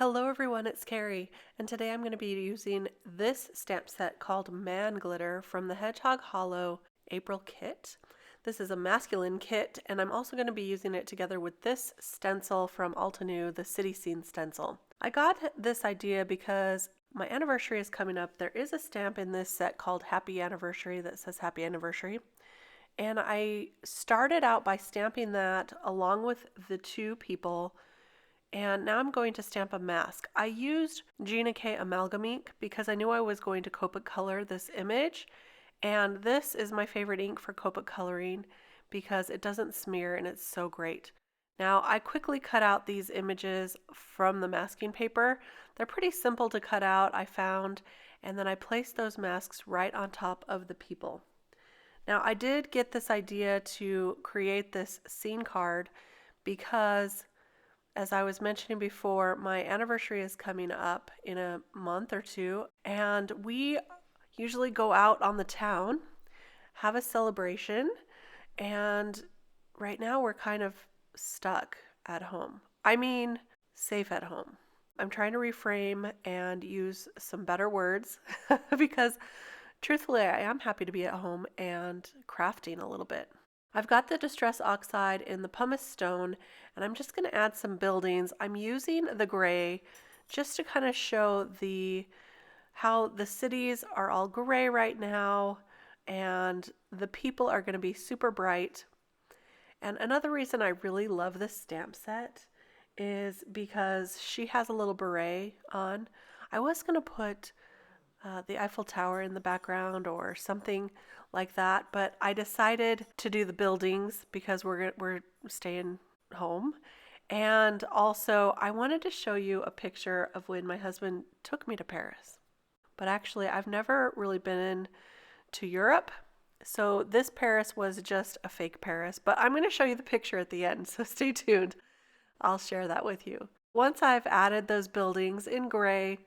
Hello everyone, it's Kari, and today I'm going to be using this stamp set called Man Glitter from the Hedgehog Hollow April kit. This is a masculine kit, and I'm also going to be using it together with this stencil from Altenew, the City Scene stencil. I got this idea because my anniversary is coming up. There is a stamp in this set called Happy Anniversary that says Happy Anniversary. And I started out by stamping that along with the two people. And now I'm going to stamp a mask. I used Gina Amalgam ink because I knew I was going to Copic color this image. And this is my favorite ink for Copic coloring because it doesn't smear and it's so great. Now I quickly cut out these images from the masking paper. They're pretty simple to cut out, I found, and then I placed those masks right on top of the people. Now I did get this idea to create this scene card because, as I was mentioning before, my anniversary is coming up in a month or two, and we usually go out on the town, have a celebration, and right now we're kind of stuck at home. I mean, safe at home. I'm trying to reframe and use some better words because truthfully, I am happy to be at home and crafting a little bit. I've got the Distress Oxide in the Pumice stone, and I'm just going to add some buildings. I'm using the gray just to kind of show how the cities are all gray right now, and the people are going to be super bright. And another reason I really love this stamp set is because she has a little beret on. I was going to put the Eiffel Tower in the background or something like that, but I decided to do the buildings because we're staying home. And also I wanted to show you a picture of when my husband took me to Paris. But actually I've never really been to Europe, so this Paris was just a fake Paris, but I'm going to show you the picture at the end, so stay tuned. I'll share that with you. Once I've added those buildings in gray,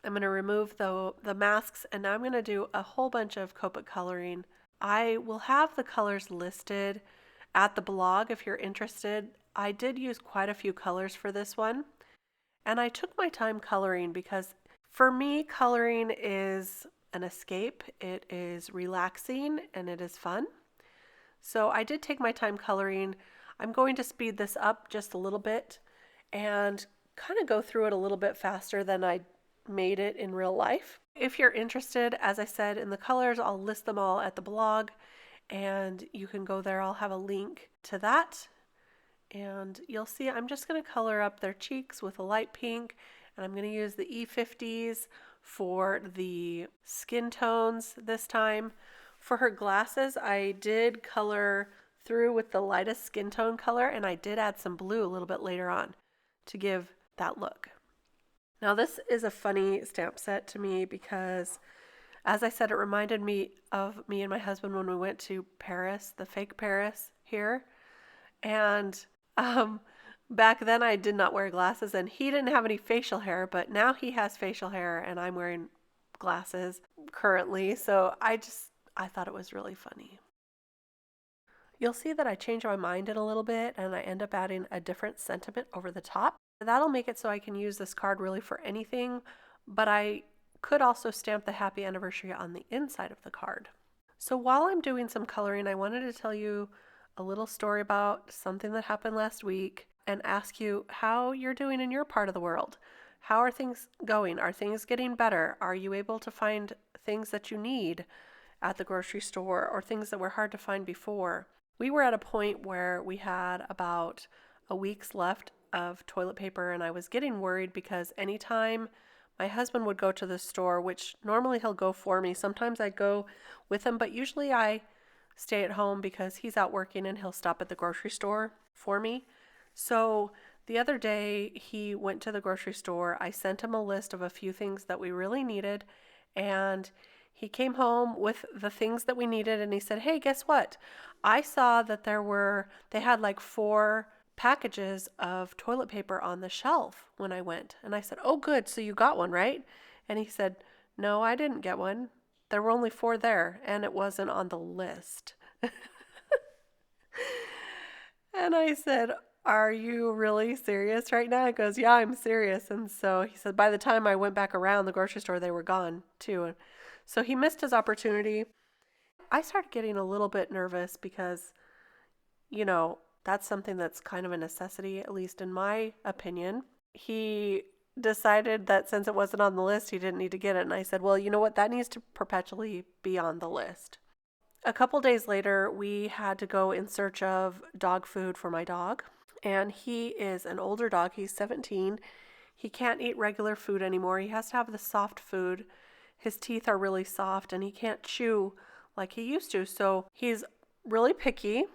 I'm going to remove the masks, and now I'm going to do a whole bunch of Copic coloring. I will have the colors listed at the blog if you're interested. I did use quite a few colors for this one, and I took my time coloring because for me, coloring is an escape. It is relaxing and it is fun. So I did take my time coloring. I'm going to speed this up just a little bit and kind of go through it a little bit faster than I made it in real life. If you're interested, as I said, in the colors, I'll list them all at the blog and you can go there. I'll have a link to that, and you'll see I'm just going to color up their cheeks with a light pink, and I'm going to use the E50s for the skin tones this time. For her glasses, I did color through with the lightest skin tone color, and I did add some blue a little bit later on to give that look. Now this is a funny stamp set to me because, as I said, it reminded me of me and my husband when we went to Paris, the fake Paris here. And back then I did not wear glasses and he didn't have any facial hair, but now he has facial hair and I'm wearing glasses currently. So I thought it was really funny. You'll see that I change my mind in a little bit and I end up adding a different sentiment over the top. That'll make it so I can use this card really for anything, but I could also stamp the happy anniversary on the inside of the card. So while I'm doing some coloring, I wanted to tell you a little story about something that happened last week and ask you how you're doing in your part of the world. How are things going? Are things getting better? Are you able to find things that you need at the grocery store or things that were hard to find before? We were at a point where we had about a week's left of toilet paper, and I was getting worried because anytime my husband would go to the store, which normally he'll go for me, sometimes I'd go with him, but usually I stay at home because he's out working and he'll stop at the grocery store for me. So the other day he went to the grocery store. I sent him a list of a few things that we really needed, and he came home with the things that we needed, and he said, "Hey, guess what? I saw that they had like 4 packages of toilet paper on the shelf when I went." And I said, "Oh, good. So you got one, right?" And he said, "No, I didn't get one. There were only 4 there, and it wasn't on the list." And I said, are you really serious right now? He goes, yeah, I'm serious. And so he said, by the time I went back around the grocery store, they were gone too. And so he missed his opportunity. I started getting a little bit nervous because, that's something that's kind of a necessity, at least in my opinion. He decided that since it wasn't on the list, he didn't need to get it. And I said, well, you know what? That needs to perpetually be on the list. A couple days later, we had to go in search of dog food for my dog. And he is an older dog. He's 17. He can't eat regular food anymore. He has to have the soft food. His teeth are really soft and he can't chew like he used to. So he's really picky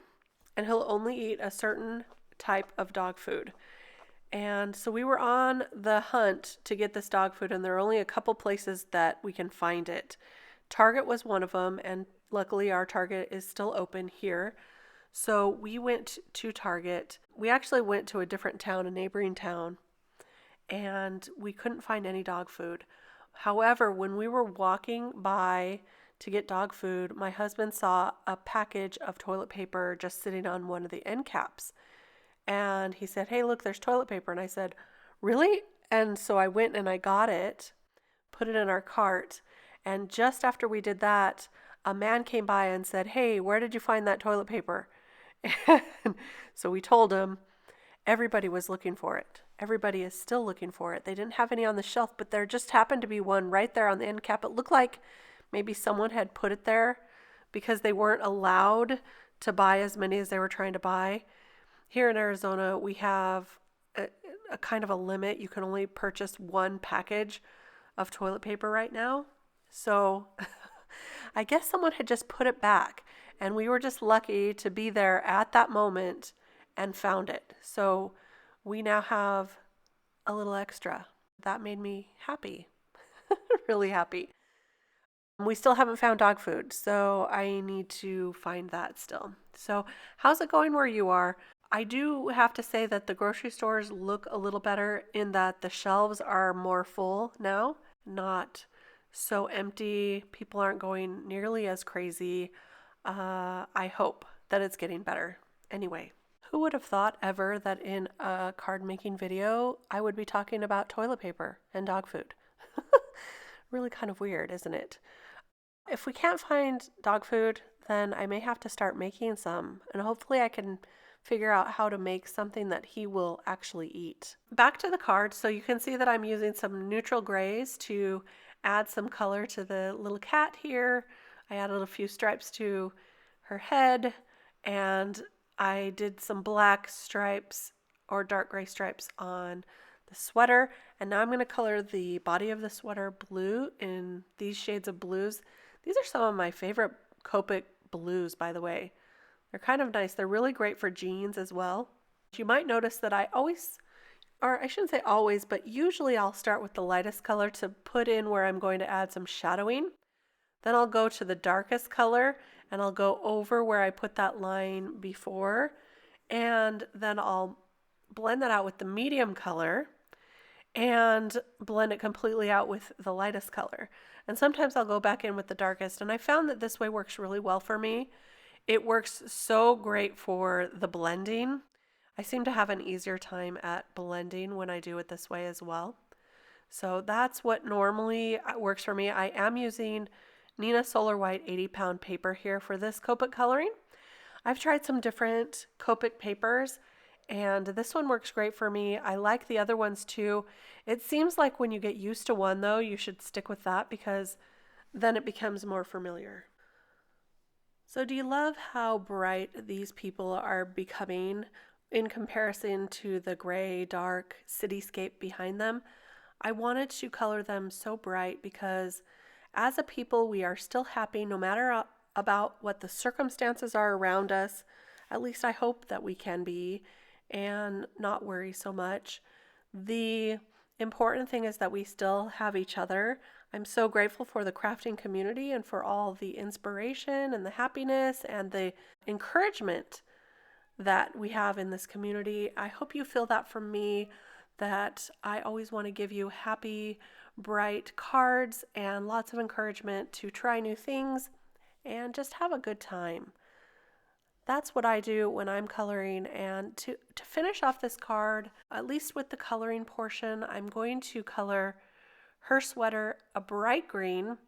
and he'll only eat a certain type of dog food. And so we were on the hunt to get this dog food, and there are only a couple places that we can find it. Target was one of them, and luckily our Target is still open here. So we went to Target. We actually went to a different town, a neighboring town, and we couldn't find any dog food. However, when we were walking by to get dog food, my husband saw a package of toilet paper just sitting on one of the end caps. And he said, hey, look, there's toilet paper. And I said, really? And so I went and I got it, put it in our cart. And just after we did that, a man came by and said, hey, where did you find that toilet paper? And so we told him. Everybody was looking for it. Everybody is still looking for it. They didn't have any on the shelf, but there just happened to be one right there on the end cap. It looked like maybe someone had put it there because they weren't allowed to buy as many as they were trying to buy. Here in Arizona, we have a kind of a limit. You can only purchase one package of toilet paper right now. So I guess someone had just put it back, and we were just lucky to be there at that moment and found it. So we now have a little extra. That made me happy, really happy. We still haven't found dog food, so I need to find that still. So how's it going where you are? I do have to say that the grocery stores look a little better in that the shelves are more full now, not so empty. People aren't going nearly as crazy. I hope that it's getting better. Anyway, who would have thought ever that in a card making video I would be talking about toilet paper and dog food? Really kind of weird, isn't it? If we can't find dog food, then I may have to start making some, and hopefully I can figure out how to make something that he will actually eat. Back to the card, so you can see that I'm using some neutral grays to add some color to the little cat here. I added a few stripes to her head, and I did some black stripes or dark gray stripes on the sweater, and now I'm going to color the body of the sweater blue in these shades of blues. These are some of my favorite Copic blues, by the way. They're kind of nice. They're really great for jeans as well. You might notice that I shouldn't say always, but usually I'll start with the lightest color to put in where I'm going to add some shadowing. Then I'll go to the darkest color and I'll go over where I put that line before, and then I'll blend that out with the medium color and blend it completely out with the lightest color. And sometimes I'll go back in with the darkest, and I found that this way works really well for me. It works so great for the blending. I seem to have an easier time at blending when I do it this way as well. So that's what normally works for me. I am using Nina Solar White 80-pound paper here for this Copic coloring. I've tried some different Copic papers, and this one works great for me. I like the other ones too. It seems like when you get used to one, though, you should stick with that because then it becomes more familiar. So do you love how bright these people are becoming in comparison to the gray, dark cityscape behind them? I wanted to color them so bright because as a people, we are still happy no matter about what the circumstances are around us. At least I hope that we can be and not worry so much. The important thing is that we still have each other. I'm so grateful for the crafting community and for all the inspiration and the happiness and the encouragement that we have in this community. I hope you feel that from me, that I always want to give you happy, bright cards and lots of encouragement to try new things and just have a good time. That's what I do when I'm coloring. And to finish off this card, at least with the coloring portion, I'm going to color her sweater a bright green,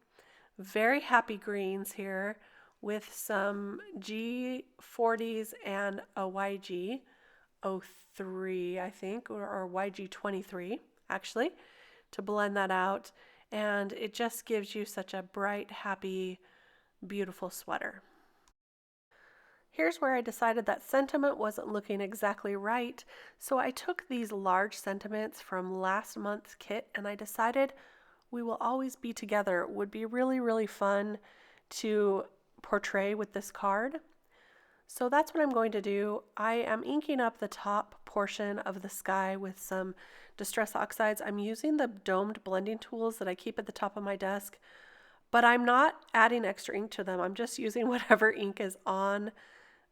very happy greens here with some G40s and a YG03, I think, or YG23 actually, to blend that out. And it just gives you such a bright, happy, beautiful sweater. Here's where I decided that sentiment wasn't looking exactly right, so I took these large sentiments from last month's kit and I decided we will always be together would be really, really fun to portray with this card. So that's what I'm going to do. I am inking up the top portion of the sky with some Distress Oxides. I'm using the domed blending tools that I keep at the top of my desk, but I'm not adding extra ink to them. I'm just using whatever ink is on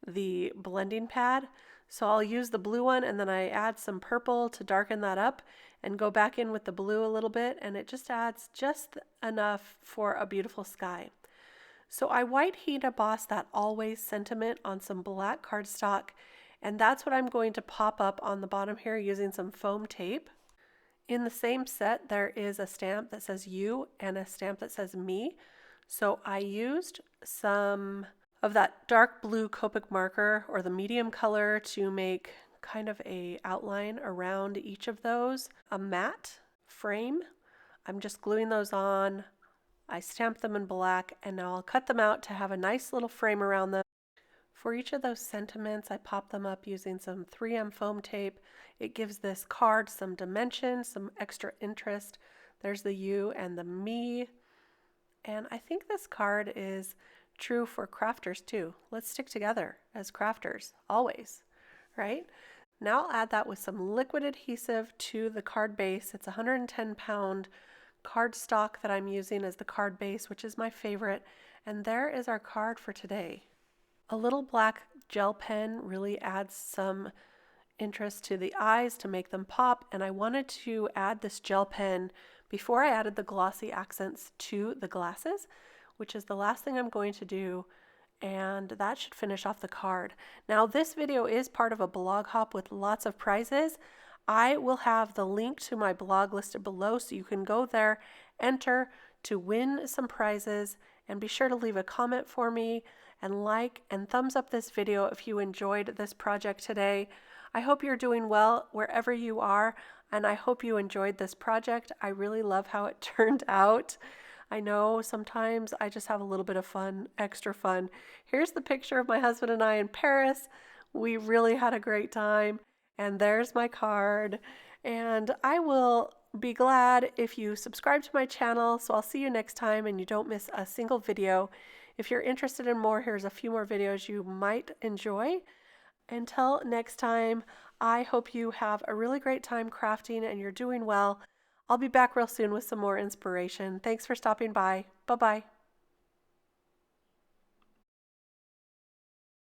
the blending pad. So I'll use the blue one and then I add some purple to darken that up and go back in with the blue a little bit, and it just adds just enough for a beautiful sky. So I white heat emboss that Always sentiment on some black cardstock, and that's what I'm going to pop up on the bottom here using some foam tape. In the same set there is a stamp that says you and a stamp that says me. So I used some of that dark blue Copic marker or the medium color to make kind of a outline around each of those. A matte frame. I'm just gluing those on. I stamped them in black and now I'll cut them out to have a nice little frame around them. For each of those sentiments, I pop them up using some 3M foam tape. It gives this card some dimension, some extra interest. There's the you and the me. And I think this card is true for crafters too. Let's stick together as crafters, always, right? Now I'll add that with some liquid adhesive to the card base. It's a 110-pound cardstock that I'm using as the card base, which is my favorite. And there is our card for today. A little black gel pen really adds some interest to the eyes to make them pop, and I wanted to add this gel pen before I added the glossy accents to the glasses, which is the last thing I'm going to do, and that should finish off the card. Now this video is part of a blog hop with lots of prizes. I will have the link to my blog listed below so you can go there, enter to win some prizes, and be sure to leave a comment for me and like and thumbs up this video if you enjoyed this project today. I hope you're doing well wherever you are, and I hope you enjoyed this project. I really love how it turned out. I know sometimes I just have a little bit of fun, extra fun. Here's the picture of my husband and I in Paris. We really had a great time, and there's my card. And I will be glad if you subscribe to my channel, so I'll see you next time and you don't miss a single video. If you're interested in more, here's a few more videos you might enjoy. Until next time, I hope you have a really great time crafting and you're doing well. I'll be back real soon with some more inspiration. Thanks for stopping by. Bye-bye.